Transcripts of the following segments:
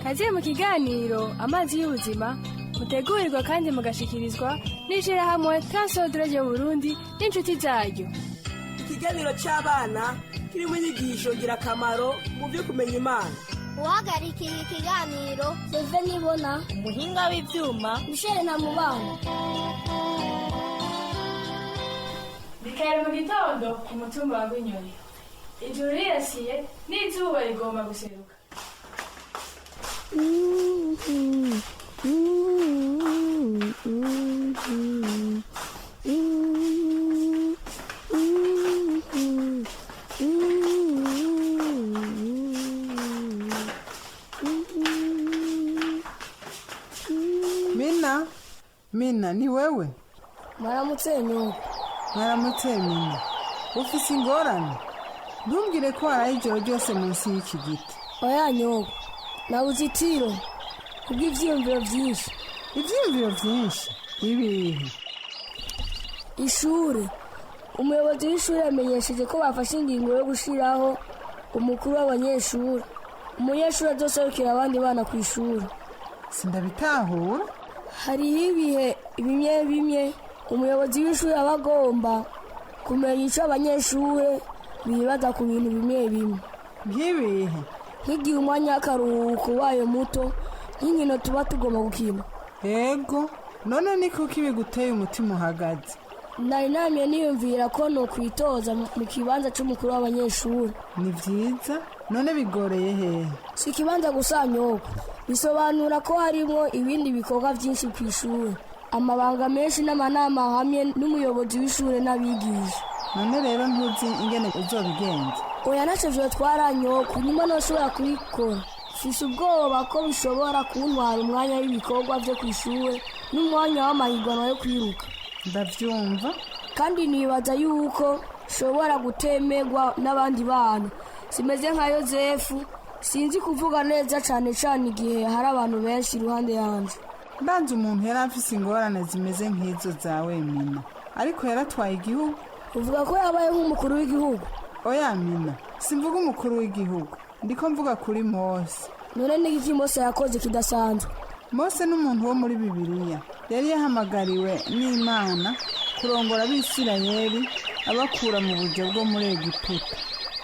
kaze mu kiganiro amazi y'ubuzima mutegurirwa kandi mugashikirizwa n'ishirahamwe P02 Burundi n'inshuti zaryo. Ikiganiro c'abana kirimo inyigisho ngirakamaro mu byo kumenya Imana. Uhagarikiye ikiganiro Seve Nibona, umuhinga w'ivyuma Michel na Mubano. Bikera mu gitondo ku mutumba wa Rwinyoni. Ijuru rirasiye n'izuba rigomba guseruka. Mina ni wewe? Mwaramutse nyoko. Mwaramutse Mina. Ufise ingorane? Ntumbwire ko waraye ijoro ryose munsi y'iki giti. Oya nyoko. Nabuze itiro kubw'ivyiyumviro vyinshi. Ivyiyumviro vyinshi? Ibihe? Ishure. Umuyobozi w'ishure yamenyesheje ko bafashe ingingo yo gushiraho umukuru w'abanyeshure. Umunyeshure azoserukira abandi bana ku ishure. Sindabitahura. Hariho ibihe bimwe umuyobozi w'ishure aba agomba kumenya ico abanyeshure bibaza ku bintu bimwe. Nk'ibihe? Nk'igihe umwanya w'akaruhuko wayo muto, nk'inkino tuba tugomba gukina. Ego, none ni kuki biguteye umutima uhagaze? Nari namye niyumvira ko nokwitoza mu kibanza c'umukuru w'abanyeshure. Ni vyiza, none bigoreye hehe? Si ikibanza gusa nyoko, bisobanura ko harimwo ibindi bikorwa vyinshi kw'ishure, amabanga menshi n'amanama hamwe n'umuyobozi w'ishure n'abigisha. None rero ntuzi ingene uzobigenza? Oya naco vyotwara nyoko, nyuma noshobora kubikora. Fise ubwoba ko bishobora kuntwara umwanya w'ibikorwa vyo kw'ishure n'umwanya w'amahiganwa yo kwiruka. Ndavyumva. Kandi nibaza yuko shobora gutemerwa n'abandi bana. Simeze nka Yozefu, sinzi kuvuga neza cane igihe hari abantu benshi iruhande yanje. Banze umuntu yari afise ingorane zimeze nk'izo zawe Mina, ariko yaratwaye igihugu. Uvuga ko yabaye nk'umukuru w'igihugu? Oya Mina, simvuga umukuru w'igihugu, ndiko mvuga kuri Mose. None n'iki Mose yakoze kidasanzwe? Mose n'umuntu wo muri Bibiliya yari yahamagariwe n'Imana kurongora abisirayeli abakura mu buryo bwo muri Egiputa.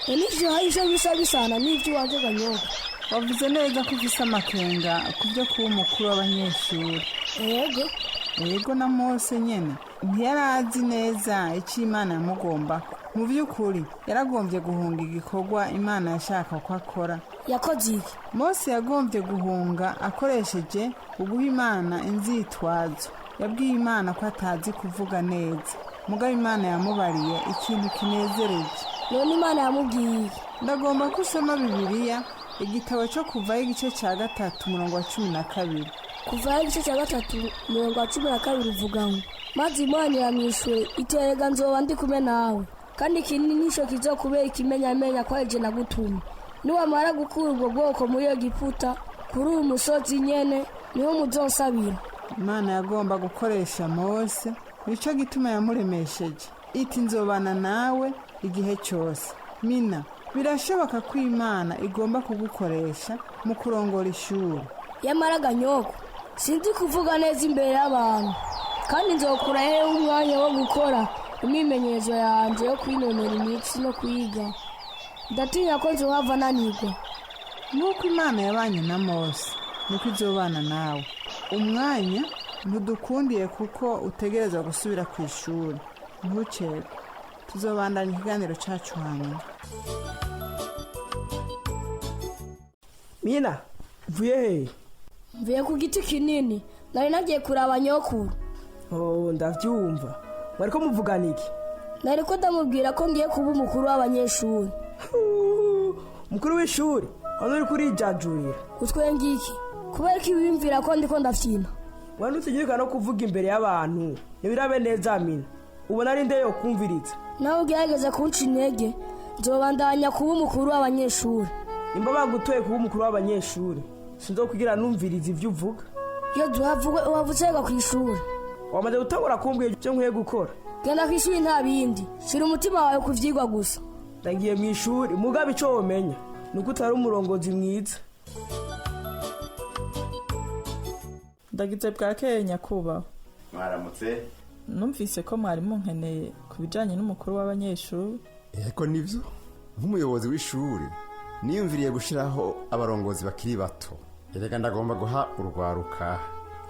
Nivyo haisha bisana n'ivyo wavuga nyoko. Wavuze neza ko ufise amakenga kubyo kuba umukuru w'abanyeshuri. Ego na Mose nyene ntiyarazi neza icyo Imana yamugomba. Mu by'ukuri yaragombye guhunga igikorwa Imana yashaka ko akora. Yakoze iki? Mose yagombye guhunga akoresheje uguha Imana inzitwazo. Yabwiye Imana ko atazi kuvuga neza, mugabo Imana yamubariye ikintu kinezereje. None Imana yamubwiye? Ndagomba ko usoma Bibiliya igitabo cyo kuvayo igice cya 3 umurongo wa 12. Kuvayo igice cya 3 umurongo wa 12 uvuga ngo maze Imana yamwishuye iterega nzoba ndi kumwe nawe, kandi ikindi nisho kizokubera ikimenyamenya ko eje nagutuma. Niwamara gukura ubwo bwoko muri Egiputa kuri uyu musozi nyene niho muzonsabira. Imana yagomba gukoresha Mose, nico gituma yamuremesheje iti nzobana nawe igihe cyose. Mina, birashoboka ko Imana igomba kugukoresha mu kurongora ishuri. Yamaraga nyoko, sinzi kuvuga neza imbere y'abantu, kandi nzokura hehe umwanya wo gukora imyimenyerezo yanje yo kwinonora imitsi no kwiga. Ndatinya ko nzohava nanirwa. Nuko Imana yabanye na Mose, niko izobana nawe. Umwanya ntudukundiye kuko utegereza gusubira ku ishuri. Ntucebe, tuzobandanya ikiganiro cacu hanyuma. Mina, vuye hehe? Mvuye ku giti kinini, nari nagiye kuraba nyokuru. Ndavyumva. Mwariko muvugana iki? Nariko ndamubwira ko ngiye kuba umukuru w'abanyeshuri. Mukuru w'ishuri? Hano uri kurijajurira. Utwenga iki? Kubera ko wiyumvira ko ndiko ndafyina. Wari utegeka no kuvuga imbere y'abantu. Ntibirabe neza Mina. Ubona ari nde yo kumviriza? Nawe ugerageza kunca intege, nzobandanya kuba umukuru w'abanyeshuri. Nimba bagutoye kuba umukuru w'abanyeshuri, sinzokugira numviriza ivyo uvuga. Iyo wavutsega ku ishuri. Wamaze gutangura kumbwira icyo nkwiye gukora. Genda ku ishuri nta bindi. Shira umutima wawe ku vyigwa gusa. Ndagiye mu ishuri, mugabe ico womenya. Nuko utari umurongozi mwiza. ndagize bwakeye nyakubahwa. Mwaramutse. Numvise ko mwari munkeneye ku bijanye n'umukuru w'abanyeshuri. Yego nivyo. Nk'umuyobozi w'ishuri niyumviriye gushiraho abarongozi bakiri bato. Erega ndagomba guha urwaruka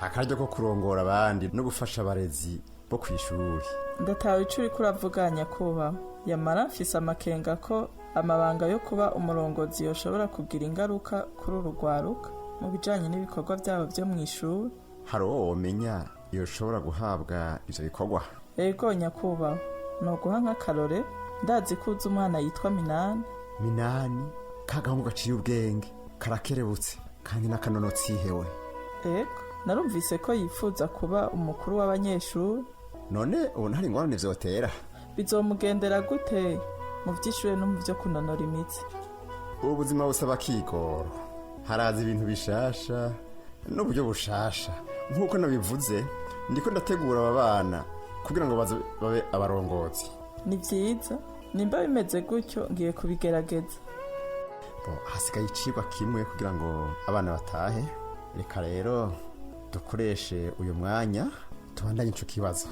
akaryo ko kurongora abandi no gufasha abarezi bo kwishuri. Ndatawe icuri kuravuga nyakubahwa. Yamara mfise amakenga ko amabanga yo kuba umurongozi yoshobora kugira ingaruka kuri urugwaruka mu bijanye n'ibikorwa byabo byo mu ishuri. Hari uwo womenya yoshobora guhabwa ivyo bikorwa? Ego nyakubahwa, no guha nk'akarore ndazi ko uzi umwana yitwa Minani. Minani kagahungu gaciye ubwenge karakerebutse kandi n'akanonotsi hewe. Ego narumvise ko yifuza kuba umukuru w'abanyeshuri. None ubu hari ingorane vyotera? Bizomugendera gute mu vy'ishure no mu vyo kunonora imitsi? Ubuzima busaba kigoro, haraza ibintu bishasha n'uburyo bushasha. Nk'uko nabivuze ndiko ndategura aba bana kugira ngo babe abarongozi. Ni vyiza, nimba bimeze gutyo ngiye kubigerageza. Hasigaye icigwa kimwe kugira ngo abana batahe. Reka rero dukoreshe uyu mwanya tubandanye ico kibazo.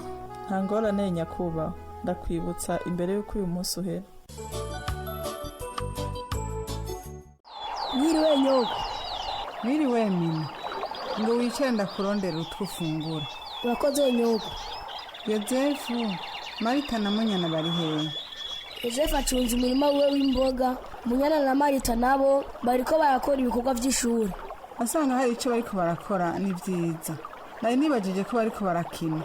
Nta ngorane nyakubahwa, ndakwibutsa imbere y'uko uyu munsi uhera. Mwiriwe nyoko. Mwiriwe Mina. Ngo wicare ndakurondera utwufungura. Urakoze nyoko. Yozefu, Marita na Munyana bari hehe? Yozefu acunze umurima we w'imboga, Munyana na Marita nabo bariko barakora ibikorwa vy'ishuri. Asanga hari ico bariko barakora ni vyiza. Nari nibajije ko bariko barakina.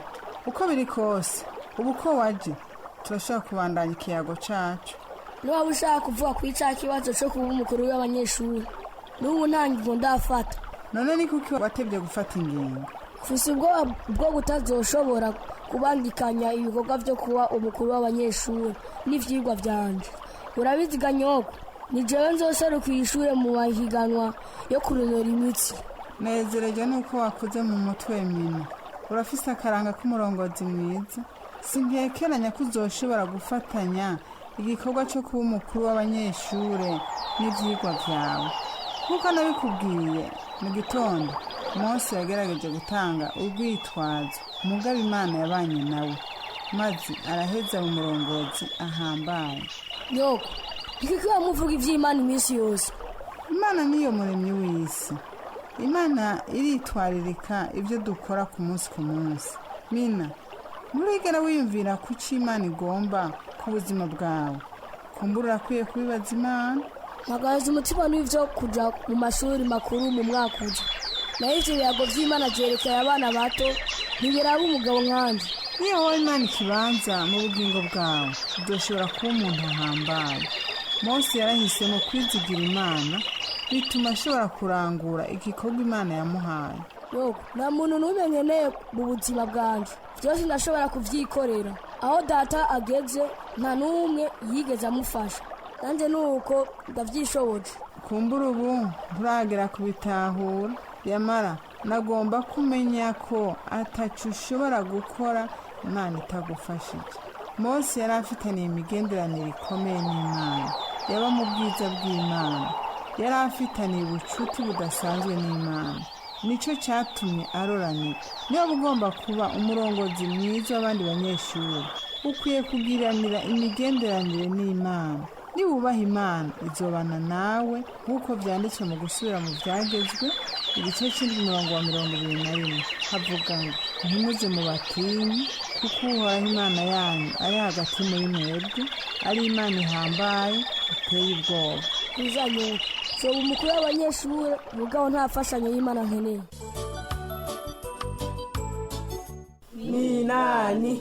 Uko biri kose, ubu ko waje turashaka kubandanya ikiyago cacu. Niba ushaka kuvuga kuri ca kibazo cyo kuba umukuru w'abanyeshuri, n'ubu nta ngingo ndafata. None ni kuki watevye gufata ingingo? Mfise ubwoba bwo kutazoshobora kubandikanya ibikorwa vyo kuba umukuru w'abanyeshuri n'ivyigwa vyanje. Urabiziga nyoko, ni jewe nzoseruka ishure mu mahiganwa yo kunonora imitsi. Nezereje nuko wakuze mu mutwe Mina. Urafise akaranga k'umurongozi mwiza. Sinkekeranya ko uzoshobora gufatanya igikorwa cyo kuba umukuru w'abanyeshure n'ivyigwa vyawe. Nkuko nabikubwiye mu gitondo, Mose yagerageje gutanga urwitwazo, mugabo Imana yabanye nawe, maze araheza mu murongozi ahambaye. Nyoko, ikikiwa muvuga ivy'Imana iminsi yose. Imana niyo muremyi w'isi. Imana iritwaririka ibyo dukora ku munsi ku munsi. Mina, nturigera wiyumvira ku cyo Imana igomba ku buzima bwawe. Kumbura urakwiye kubibaza Imana. Mpagaze umutima n'ivyo kuja mu mashuri makuru mu mwaka uza. Naho ivyo biyago vy'Imana vyerekeye abana bato ntibiraba umugabo nkanje. Niyo wowe Imana ikibanza mu bugingo bwawe, uzoshobora kuba umuntu ahambaye. Mose yarahisemo kwizigira Imana, bituma ashobora kurangura igikorwa Imana yamuhaye. Yoko, nta muntu n'umwe nkeneye mu buzima bwanje. Vyose ndashobora kuvyikorera. Aho data ageze nta n'umwe yigeze amufasha. Nanje nuko ndavyishoboje. Kumbura ubu nturagera kubitahura. Yamara nagomba kumenya ko atacu ushobora gukora Imana itagufashije. Mose yari afitaniye imigenderanire ikomeye n'Imana. Yaba mu bwiza bw'Imana. Yari afitaniye ubucuti budasanzwe n'Imana. Nico cyatumye aroranira. Niba ugomba kuba umurongozi mwiza w'abandi banyeshuri, ukwiye kugiranira imigenderanire n'Imana. Niwubaha Imana izobana nawe nk'uko vyanditswe mu gusubira mu vyagezwe igice c'21 havuga ngo ntimuze mu batinyi kuko Uhoraho Imana yanyu ari hagati muri mwebwe, ari Imana ihambaye iteye ubwoba. Bizanye soba umukuru w'abanyeshuri mugabo nta fashanyo y'Imana nkeneye. Minani.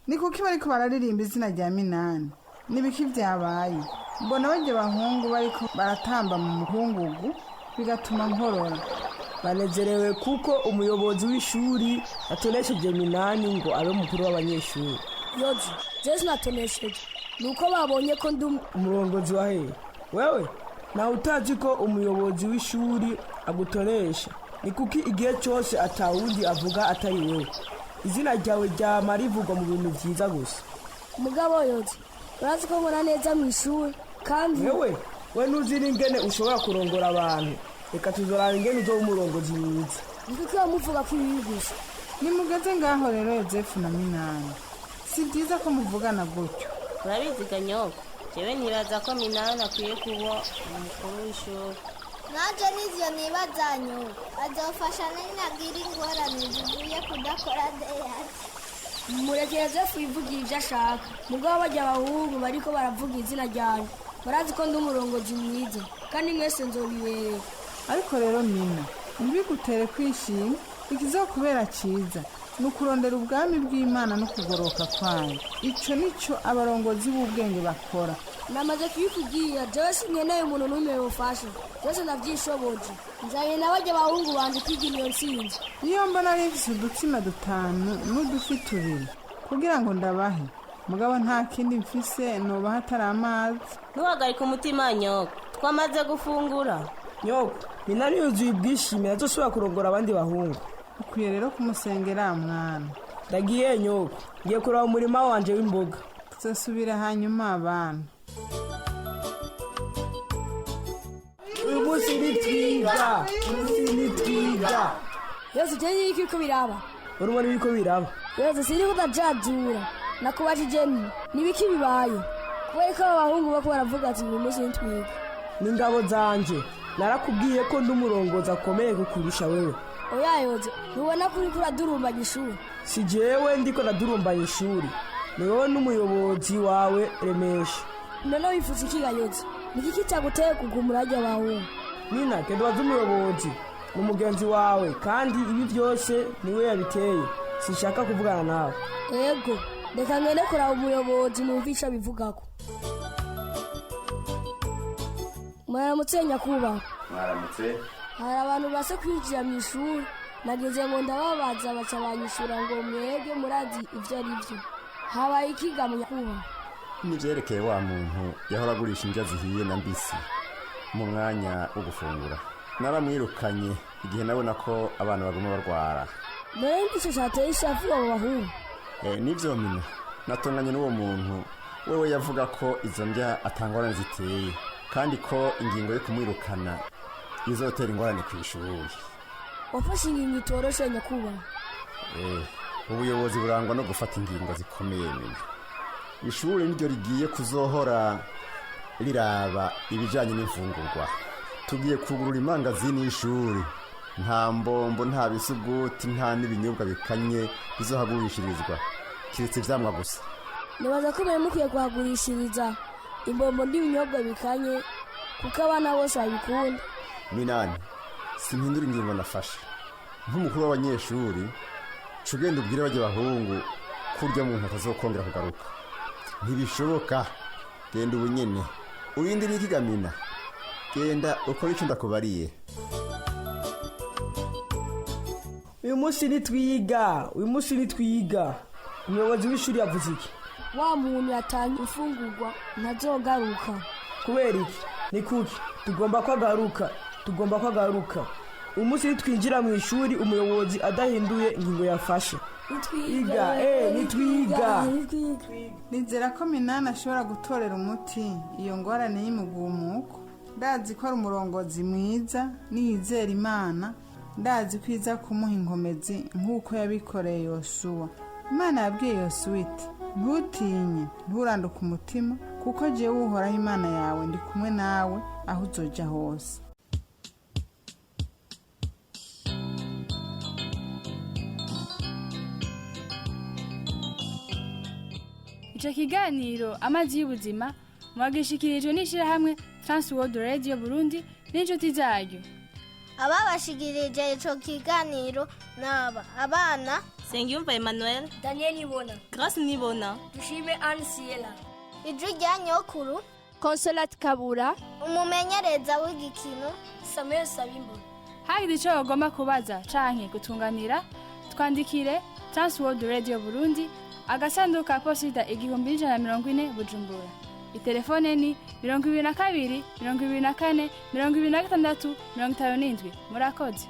Ni kuki bariko bararirimba izina rya Minani? Nibiki vyabaye? Mbona barya bahungu bariko baratamba mu mukungugu bigatuma nkorora. Banezerewe kuko umuyobozi w'ishuri atonesheje Minani ngo abe mukuru w'abanyeshuri. Yoji, Jesu natonesheje. Nuko babonye ko ndi umurongozi wa hehe? Wewe na utazi ko umuyobozi w'ishuri agutoresha. Ni kuki igihe cyose atawundi avuga atari wewe. Izina ryawe ryama rivugwa mu bintu vyiza gusa. Mugabo Yoji, urazi ko mbona neza mu ishuri kandi we nuzi n'ingene ushobora kurongora abantu. reka tuzoraba ingene uzoba umurongozi mwiza. nikuko bamuvuga ko ibibi gusa. nimugeze ngaho rero Yozefu na Minani, si byiza ko muvugana gutyo. urabiziga nyoko, jewe nibaza ko Minani akwiye kuba umukuru w'ishuri. naje n'ivyo nibaza nyoko, azofasha n'inagira ingorane zivuye kudakora deyati. mureke Yozefu yivugira ibyo ashaka, mugabo bajya abahungu bariko baravuga izina ryanjye barazi ko ndi umurongozi mwiza kandi mwese nzobibereye. ariko rero Mina, ntibigutere kwishima, ikizokubera cyiza ni ukurondera ubwami bw'Imana no kugoroka kwayo. ico nico abarongozi b'ubwenge bakora. namaze kubikubwira, jewe sinkeneye umuntu n'umwe yofasha, byose ndavyishoboje. nzanye na bajya abahungu banje kwiga iyo ntsinzi. niyo mbona ari mfise udutsima 5 n'udufi 2 kugira ngo ndabahe, mugabo nta kindi mfise nobaha atari amazi. ntuhagarike umutima nyoko, twamaze gufungura. Nyoko, Minani yuzuye ubwishime azosubira kurongora abandi bahungu. ukwiye rero kumusengera mwana. Ndagiye nyoko, ngiye kuraba umurima wanje w'imboga. tuzosubira hanyuma abana. uyu munsi nitwiga, yose ujye iki ko biraba. urumva n'ibiko biraba. yose siri kudajajura nakubajije nibiki bibaye, kubera ko abahungu bako baravuga ati uyu munsi nitwiga. n'ingabo zanje narakubwiye ko ndi umurongozi akomeye kukurusha wewe. oya yoze, ntubona ko uriko uradurumbanya ishuri? si jewe ndiko ndadurumbanya ishuri, ni wowe n'umuyobozi wawe Remesha. none wifuza ikiga yoze? niki kitaguteye kuguma urajya abahungu? Nina, kendo wazi umuyobozi ni umugenzi wawe kandi ibi byose niwe yabiteye. sinshaka kuvugana nawe. ego, reka ngende kuraba umuyobozi numvisha bivugako. mwaramutse nyakubahwa. mwaramutse. hari abantu base kwinjira mu ishuri, nageze ngo ndababaza baca banyishura ngo mwebwe murazi ibyo ari byo. habaye ikiga mu nyakubahwa? nivyerekeye wa muntu yahora agurisha indya zihiye na mbisi mu mwanya wo gufungura. naramwirukanye igihe nabona ko abana baguma barwara. none ndico cateye ishavu abo bahungu? nivyo Mina, natonganye n'uwo muntu, wewe yavuga ko izo ndya atangorane ziteye kandi ko ingingo yo kumwirukana izotera ingorane ku ishuri. wafashe ingingo itoroshe nyakubahwa? ubuyobozi burangwa no gufata ingingo zikomeye Mina. ishuri niryo rigiye kuzohora riraba ibijanye n'imfungurwa. tugiye kugurura imangazini y'ishuri, nta mbombo, nta bisuguti, nta n'ibinyobwa bikanye bizohagurishirizwa, kiretse ivyamwa gusa. nibaza ko bari mukwiye kuhagurishiriza imbombo n'ibinyobwa bikanye kuko abana bose babikunda. Minani, simpindura ingingo nafashe. nk'umukuru w'abanyeshuri cugenda ubwire bajya bahungu kurya muntu atazokongera kugaruka. ntibishoboka. genda ubu nyene urindire ikigamina, genda ukora ico ndakubariye. uyu munsi nitwiga, umuyobozi w'ishuri yavuze iki? wa muntu yatanga imfungurwa ntazogaruka. kubera iki? ni kuki tugomba ko agaruka? uyu munsi nitwinjira mu ishuri umuyobozi adahinduye ingingo yafashe. nitwiga. nizera ko Minani ashobora gutorera umuti iyo ngorane y'imigumuko. ndazi ko ari umurongozi mwiza niyizera Imana. ndazi ko iza kumuha inkomezi nk'uko yabikoreye Yosuwa. Imana yabwiye Yosuwa iti ntutinye, nturanduke umutima, kuko jewe uhoraho Imana yawe ndi kumwe nawe aho uzoja hose. Ico kiganiro amazi y'ubuzima mwagishikirijwe n'ishirahamwe Transworld Radio Burundi n'inshuti zaryo. ababashikirije ico kiganiro naba abana Sengiyumva Emmanuel, Daniel Nibona, Grace Nibona, Dushime Anne Siela, ijwi rya nyokuru Consolate Kabura, umumenyereza w'igikino Samuel Sabimbo. hagize ico bagomba kubaza canke gutunganira, twandikire Transworld Radio Burundi, agasanduku ka posita 1140 Bujumbura. Itelefone ni 22 24 26 57. Murakoze.